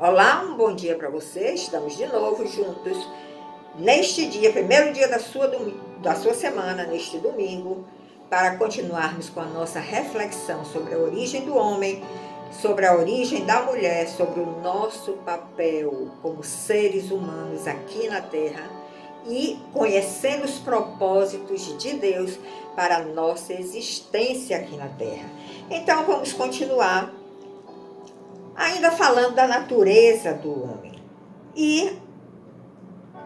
Olá, um bom dia para você. Estamos de novo juntos neste dia, primeiro dia da sua semana, neste domingo, para continuarmos com a nossa reflexão sobre a origem do homem, sobre a origem da mulher, sobre o nosso papel como seres humanos aqui na Terra e conhecendo os propósitos de Deus para a nossa existência aqui na Terra. Então, vamos continuar ainda falando da natureza do homem. E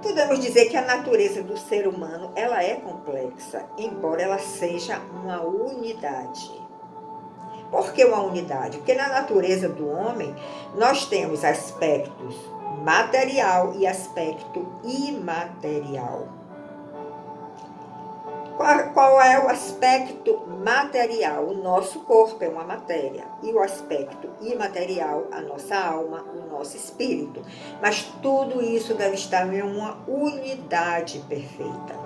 podemos dizer que a natureza do ser humano, ela é complexa, embora ela seja uma unidade. Por que uma unidade? Porque na natureza do homem, nós temos aspectos material e aspecto imaterial. Qual é o aspecto material? O nosso corpo é uma matéria. E o aspecto imaterial, a nossa alma, o nosso espírito. Mas tudo isso deve estar em uma unidade perfeita.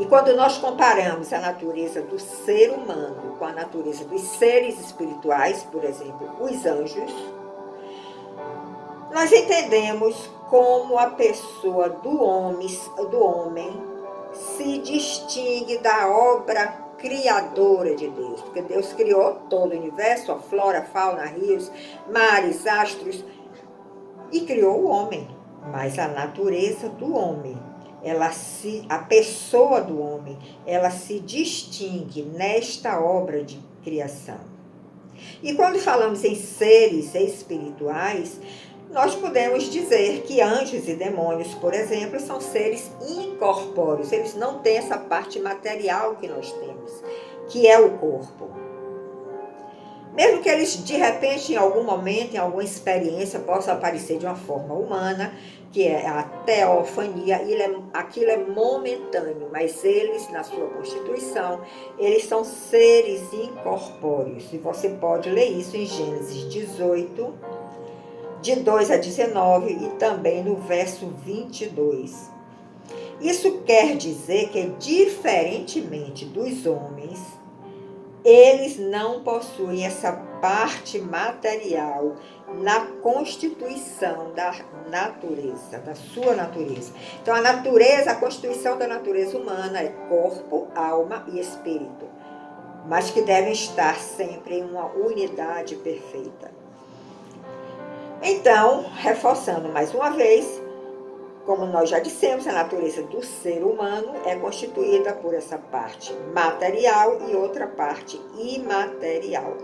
E quando nós comparamos a natureza do ser humano com a natureza dos seres espirituais, por exemplo, os anjos, nós entendemos como a pessoa do homem se distingue da obra criadora de Deus, porque Deus criou todo o universo, a flora, a fauna, rios, mares, astros, e criou o homem. Mas a natureza do homem, a pessoa do homem, ela se distingue nesta obra de criação. E quando falamos em seres espirituais, nós podemos dizer que anjos e demônios, por exemplo, são seres incorpóreos. Eles não têm essa parte material que nós temos, que é o corpo. Mesmo que eles, de repente, em algum momento, em alguma experiência, possam aparecer de uma forma humana, que é a teofania, aquilo é momentâneo, mas eles, na sua constituição, eles são seres incorpóreos. E você pode ler isso em Gênesis 18, de 2 a 19 e também no verso 22. Isso quer dizer que, diferentemente dos homens, eles não possuem essa parte material na constituição da natureza, da sua natureza. Então, a constituição da natureza humana é corpo, alma e espírito, mas que devem estar sempre em uma unidade perfeita. Então, reforçando mais uma vez, como nós já dissemos, a natureza do ser humano é constituída por essa parte material e outra parte imaterial.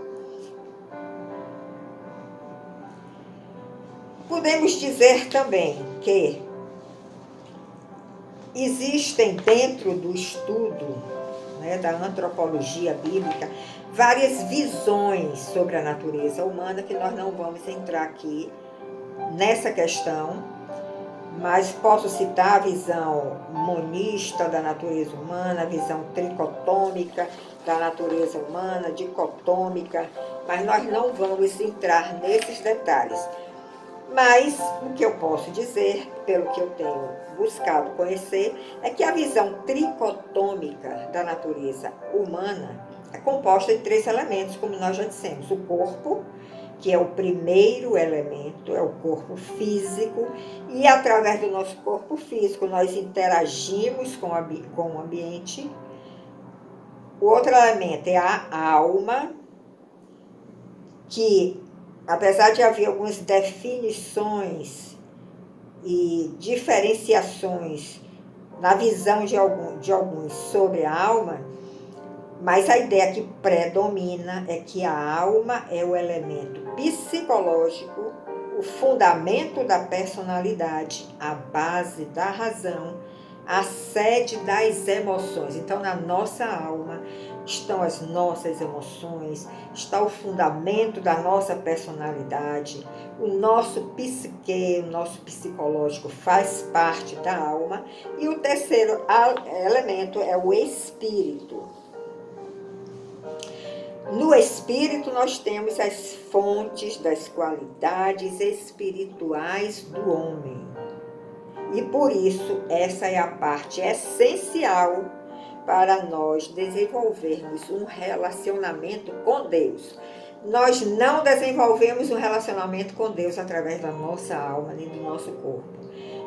Podemos dizer também que existem dentro do estudo, da antropologia bíblica, várias visões sobre a natureza humana, que nós não vamos entrar aqui nessa questão, mas posso citar a visão monista da natureza humana, a visão tricotômica da natureza humana, dicotômica, mas nós não vamos entrar nesses detalhes. Mas o que eu posso dizer, pelo que eu tenho buscado conhecer, é que a visão tricotômica da natureza humana é composta de 3 elementos, como nós já dissemos. O corpo, que é o primeiro elemento, é o corpo físico, e através do nosso corpo físico nós interagimos com o ambiente. O outro elemento é a alma, que, apesar de haver algumas definições e diferenciações na visão de alguns sobre a alma, mas a ideia que predomina é que a alma é o elemento psicológico, o fundamento da personalidade, a base da razão, a sede das emoções. Então, na nossa alma estão as nossas emoções, está o fundamento da nossa personalidade, o nosso psique, o nosso psicológico faz parte da alma, e o terceiro elemento é o espírito. No espírito nós temos as fontes das qualidades espirituais do homem. E por isso essa é a parte essencial para nós desenvolvermos um relacionamento com Deus. Nós não desenvolvemos um relacionamento com Deus através da nossa alma nem do nosso corpo,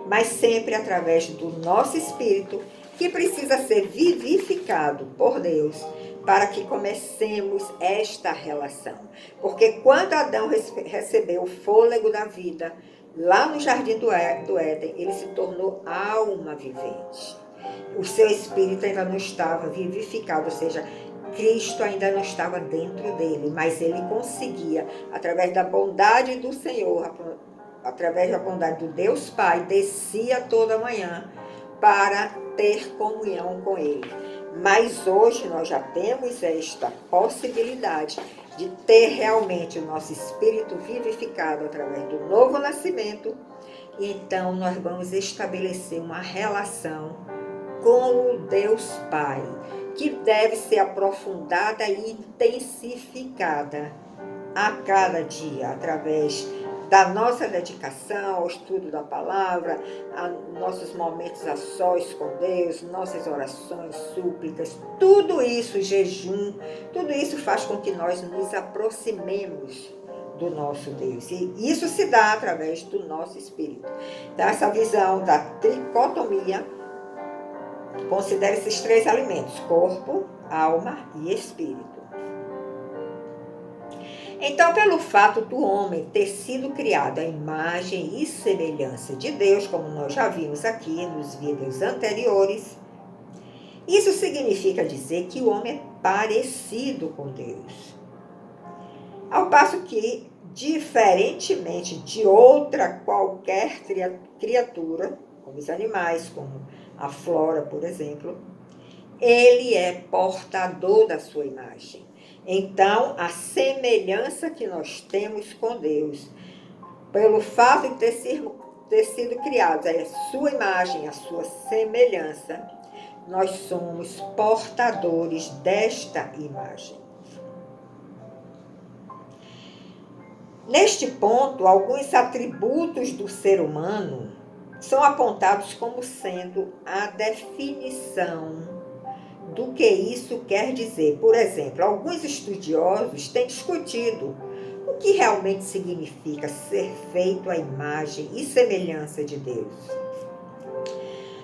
mas sempre através do nosso espírito, que precisa ser vivificado por Deus para que comecemos esta relação. Porque quando Adão recebeu o fôlego da vida, lá no jardim do Éden, ele se tornou alma vivente. O seu espírito ainda não estava vivificado, ou seja, Cristo ainda não estava dentro dele, mas ele conseguia, através da bondade do Senhor, através da bondade do Deus Pai, descia toda manhã para ter comunhão com ele. Mas hoje nós já temos esta possibilidade de ter realmente o nosso espírito vivificado através do novo nascimento, e então nós vamos estabelecer uma relação com o Deus Pai, que deve ser aprofundada e intensificada a cada dia, através da nossa dedicação ao estudo da palavra, a nossos momentos a sós com Deus, nossas orações, súplicas, tudo isso, jejum, tudo isso faz com que nós nos aproximemos do nosso Deus. E isso se dá através do nosso espírito. Então, essa visão da tricotomia considera esses três alimentos: corpo, alma e espírito. Então, pelo fato do homem ter sido criado à imagem e semelhança de Deus, como nós já vimos aqui nos vídeos anteriores, isso significa dizer que o homem é parecido com Deus. Ao passo que, diferentemente de outra qualquer criatura, como os animais, como a flora, por exemplo, ele é portador da sua imagem. Então, a semelhança que nós temos com Deus, pelo fato de ter sido criados a sua imagem, a sua semelhança, nós somos portadores desta imagem. Neste ponto, alguns atributos do ser humano são apontados como sendo a definição do que isso quer dizer. Por exemplo, alguns estudiosos têm discutido o que realmente significa ser feito à imagem e semelhança de Deus.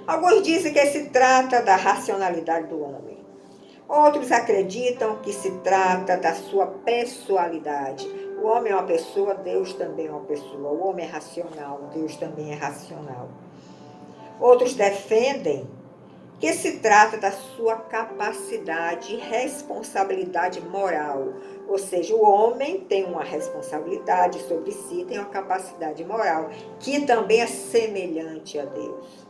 Alguns dizem que se trata da racionalidade do homem. Outros acreditam que se trata da sua pessoalidade. O homem é uma pessoa, Deus também é uma pessoa. O homem é racional, Deus também é racional. Outros defendem que se trata da sua capacidade e responsabilidade moral. Ou seja, o homem tem uma responsabilidade sobre si, tem uma capacidade moral, que também é semelhante a Deus.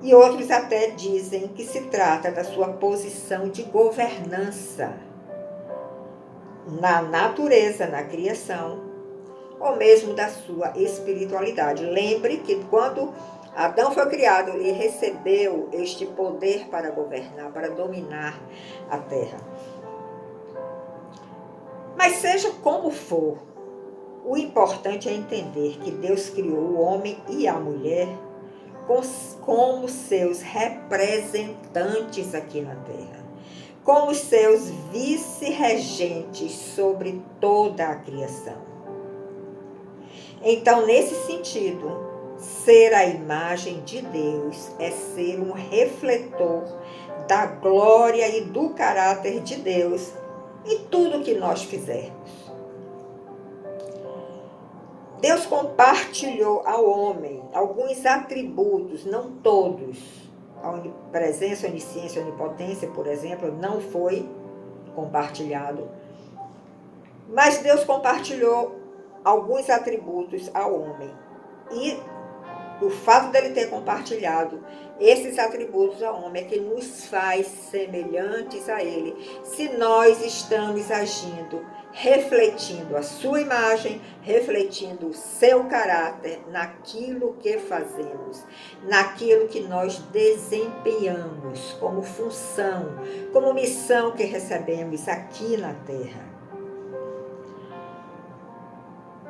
E outros até dizem que se trata da sua posição de governança na natureza, na criação, ou mesmo da sua espiritualidade. Lembre que quando Adão foi criado, ele recebeu este poder para governar, para dominar a terra. Mas seja como for, o importante é entender que Deus criou o homem e a mulher como seus representantes aqui na terra, como seus vice-regentes sobre toda a criação. Então, nesse sentido, ser a imagem de Deus é ser um refletor da glória e do caráter de Deus em tudo que nós fizermos. Deus compartilhou ao homem alguns atributos, não todos. A onipresença, a onisciência, a onipotência, por exemplo, não foi compartilhado. Mas Deus compartilhou alguns atributos ao homem. E o fato dele ter compartilhado esses atributos ao homem é que nos faz semelhantes a ele, se nós estamos agindo, refletindo a sua imagem, refletindo o seu caráter naquilo que fazemos, naquilo que nós desempenhamos como função, como missão que recebemos aqui na terra.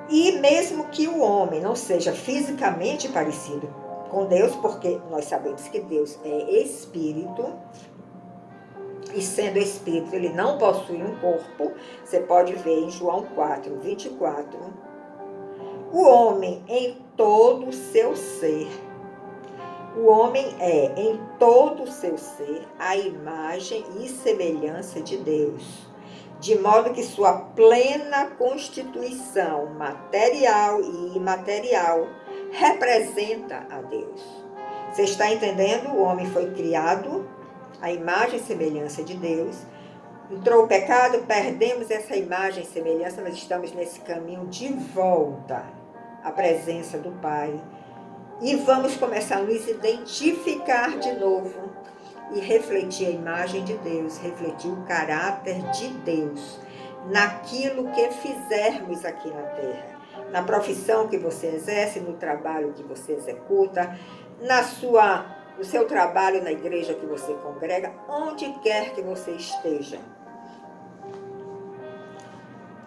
E mesmo que o homem não seja fisicamente parecido com Deus, porque nós sabemos que Deus é espírito, e sendo espírito, ele não possui um corpo. Você pode ver em João 4:24. O homem em todo o seu ser. O homem é, em todo o seu ser, a imagem e semelhança de Deus, de modo que sua plena constituição material e imaterial representa a Deus. Você está entendendo? O homem foi criado à imagem e semelhança de Deus. Entrou o pecado, perdemos essa imagem e semelhança, nós estamos nesse caminho de volta à presença do Pai. E vamos começar a nos identificar de novo e refletir a imagem de Deus, refletir o caráter de Deus naquilo que fizermos aqui na Terra, na profissão que você exerce, no trabalho que você executa, no seu trabalho na igreja que você congrega, onde quer que você esteja.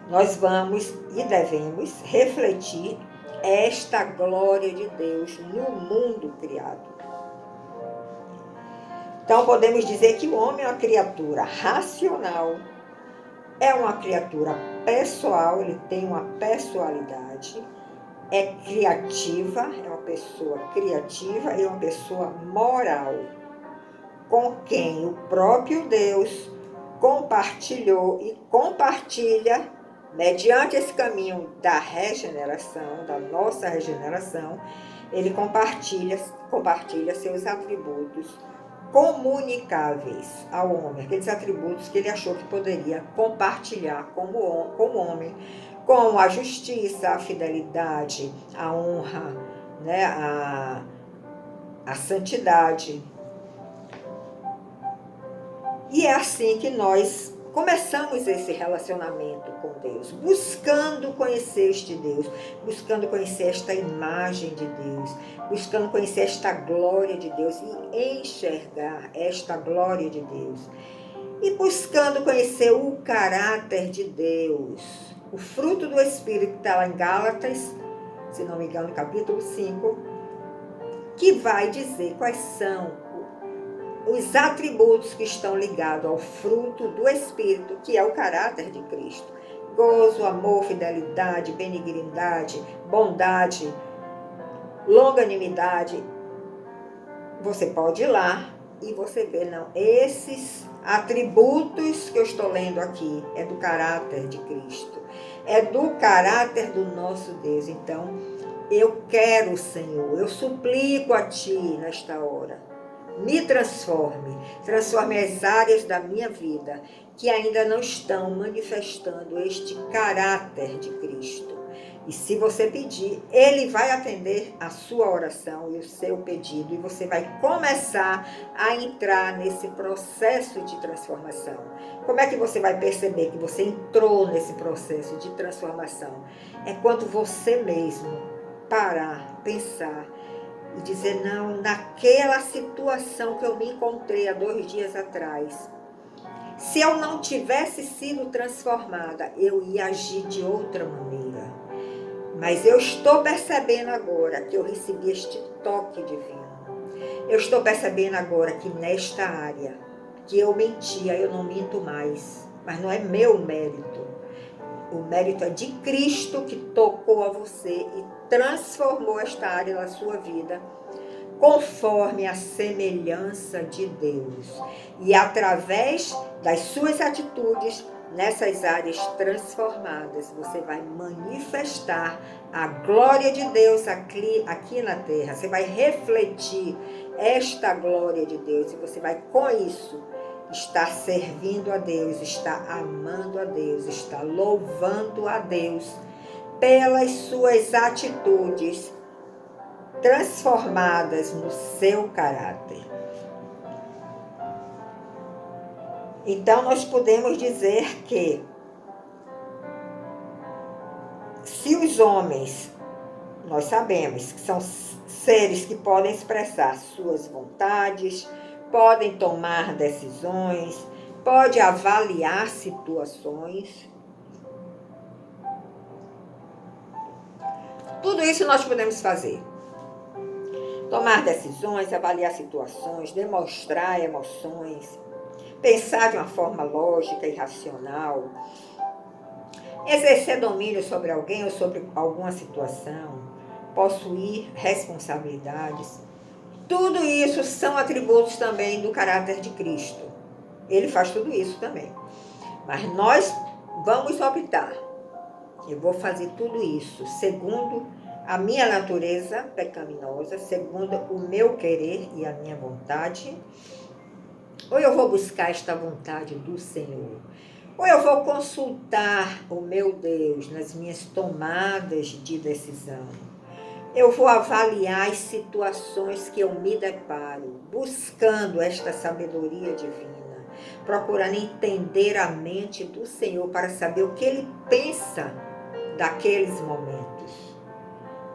Nós vamos e devemos refletir esta glória de Deus no mundo criado. Então podemos dizer que o homem é uma criatura racional, é uma criatura pessoal, ele tem uma personalidade, é criativa, é uma pessoa criativa e uma pessoa moral, com quem o próprio Deus compartilhou e compartilha, mediante esse caminho da regeneração, da nossa regeneração, ele compartilha seus atributos comunicáveis ao homem, aqueles atributos que ele achou que poderia compartilhar com o homem, como a justiça, a fidelidade, a honra, né, a santidade. E é assim que nós começamos esse relacionamento com Deus, buscando conhecer este Deus, buscando conhecer esta imagem de Deus, buscando conhecer esta glória de Deus e enxergar esta glória de Deus. E buscando conhecer o caráter de Deus, o fruto do Espírito que está lá em Gálatas, se não me engano, no capítulo 5, que vai dizer quais são os atributos que estão ligados ao fruto do Espírito, que é o caráter de Cristo. Gozo, amor, fidelidade, benignidade, bondade, longanimidade. Você pode ir lá e você vê, não, esses atributos que eu estou lendo aqui é do caráter de Cristo, é do caráter do nosso Deus. Então, eu quero, Senhor, eu suplico a Ti nesta hora, me transforme as áreas da minha vida que ainda não estão manifestando este caráter de Cristo. E se você pedir, Ele vai atender a sua oração e o seu pedido, e você vai começar a entrar nesse processo de transformação. Como é que você vai perceber que você entrou nesse processo de transformação? É quando você mesmo parar, pensar e dizer, não, naquela situação que eu me encontrei há 2 dias atrás, se eu não tivesse sido transformada, eu ia agir de outra maneira. Mas eu estou percebendo agora que eu recebi este toque divino. Eu estou percebendo agora que nesta área que eu mentia, eu não minto mais. Mas não é meu mérito. O mérito é de Cristo que tocou a você e transformou esta área da sua vida conforme a semelhança de Deus. E através das suas atitudes, nessas áreas transformadas, você vai manifestar a glória de Deus aqui na terra. Você vai refletir esta glória de Deus e você vai, com isso, estar servindo a Deus, estar amando a Deus, estar louvando a Deus pelas suas atitudes transformadas no seu caráter. Então, nós podemos dizer que se os homens, nós sabemos que são seres que podem expressar suas vontades, podem tomar decisões, podem avaliar situações. Tudo isso nós podemos fazer. Tomar decisões, avaliar situações, demonstrar emoções, pensar de uma forma lógica e racional, exercer domínio sobre alguém ou sobre alguma situação, possuir responsabilidades. Tudo isso são atributos também do caráter de Cristo. Ele faz tudo isso também. Mas nós vamos optar. Eu vou fazer tudo isso segundo a minha natureza pecaminosa, segundo o meu querer e a minha vontade, ou eu vou buscar esta vontade do Senhor, ou eu vou consultar o meu Deus nas minhas tomadas de decisão. Eu vou avaliar as situações que eu me deparo, buscando esta sabedoria divina, procurando entender a mente do Senhor para saber o que Ele pensa daqueles momentos.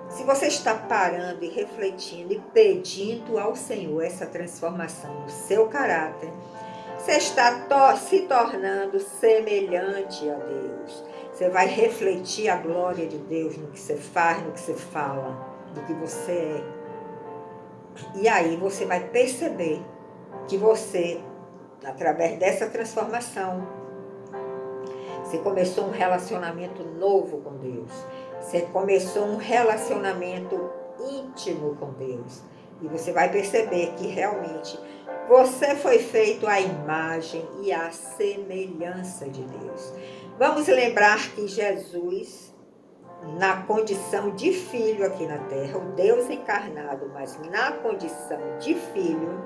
Se você está parando e refletindo e pedindo ao Senhor essa transformação no seu caráter, você está se tornando semelhante a Deus. Você vai refletir a glória de Deus no que você faz, no que você fala, no que você é. E aí você vai perceber que você, através dessa transformação, você começou um relacionamento novo com Deus. Você começou um relacionamento íntimo com Deus. E você vai perceber que realmente você foi feito à imagem e à semelhança de Deus. Vamos lembrar que Jesus, na condição de filho aqui na terra, o Deus encarnado, mas na condição de filho,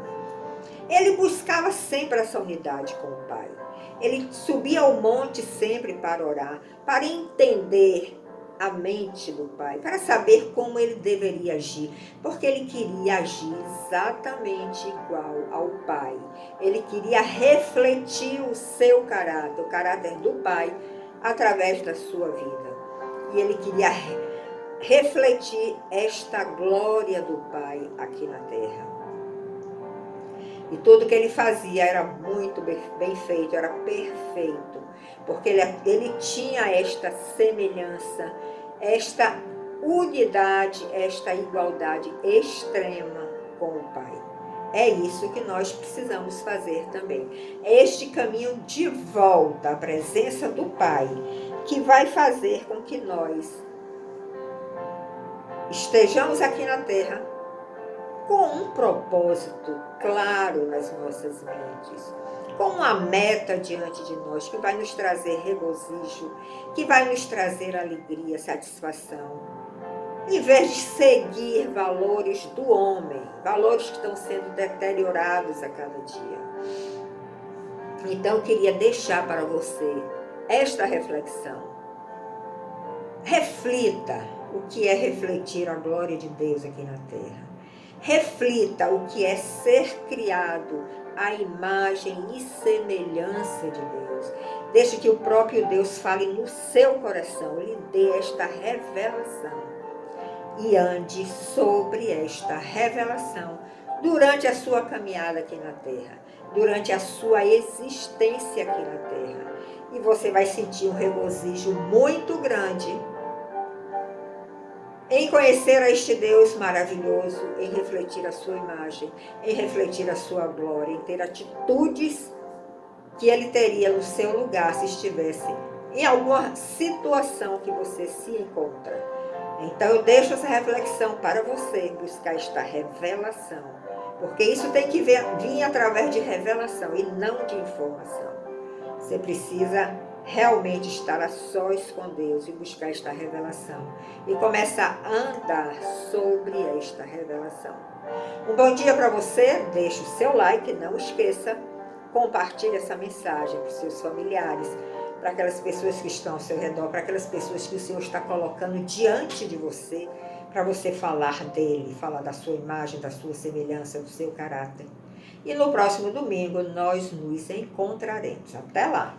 ele buscava sempre essa unidade com o Pai. Ele subia ao monte sempre para orar, para entender a mente do Pai, para saber como ele deveria agir, porque ele queria agir exatamente igual ao Pai. Ele queria refletir o seu caráter, o caráter do Pai, através da sua vida. E ele queria refletir esta glória do Pai aqui na terra. E tudo que ele fazia era muito bem feito, era perfeito, porque ele tinha esta semelhança, esta unidade, esta igualdade extrema com o Pai. É isso que nós precisamos fazer também. É este caminho de volta à presença do Pai que vai fazer com que nós estejamos aqui na terra com um propósito claro nas nossas mentes, com uma meta diante de nós que vai nos trazer regozijo, que vai nos trazer alegria, satisfação, em vez de seguir valores do homem, valores que estão sendo deteriorados a cada dia. Então eu queria deixar para você esta reflexão. Reflita o que é refletir a glória de Deus aqui na terra. Reflita o que é ser criado à imagem e semelhança de Deus. Deixe que o próprio Deus fale no seu coração, lhe dê esta revelação. E ande sobre esta revelação durante a sua caminhada aqui na terra, durante a sua existência aqui na terra. E você vai sentir um regozijo muito grande em conhecer a este Deus maravilhoso, em refletir a sua imagem, em refletir a sua glória, em ter atitudes que ele teria no seu lugar se estivesse em alguma situação que você se encontra. Então eu deixo essa reflexão para você buscar esta revelação, porque isso tem que vir através de revelação e não de informação. Você precisa realmente estar a sós com Deus e buscar esta revelação e começar a andar sobre esta revelação. Um bom dia para você, deixe o seu like, não esqueça, compartilhe essa mensagem para os seus familiares, para aquelas pessoas que estão ao seu redor, para aquelas pessoas que o Senhor está colocando diante de você, para você falar dele, falar da sua imagem, da sua semelhança, do seu caráter. E no próximo domingo nós nos encontraremos. Até lá!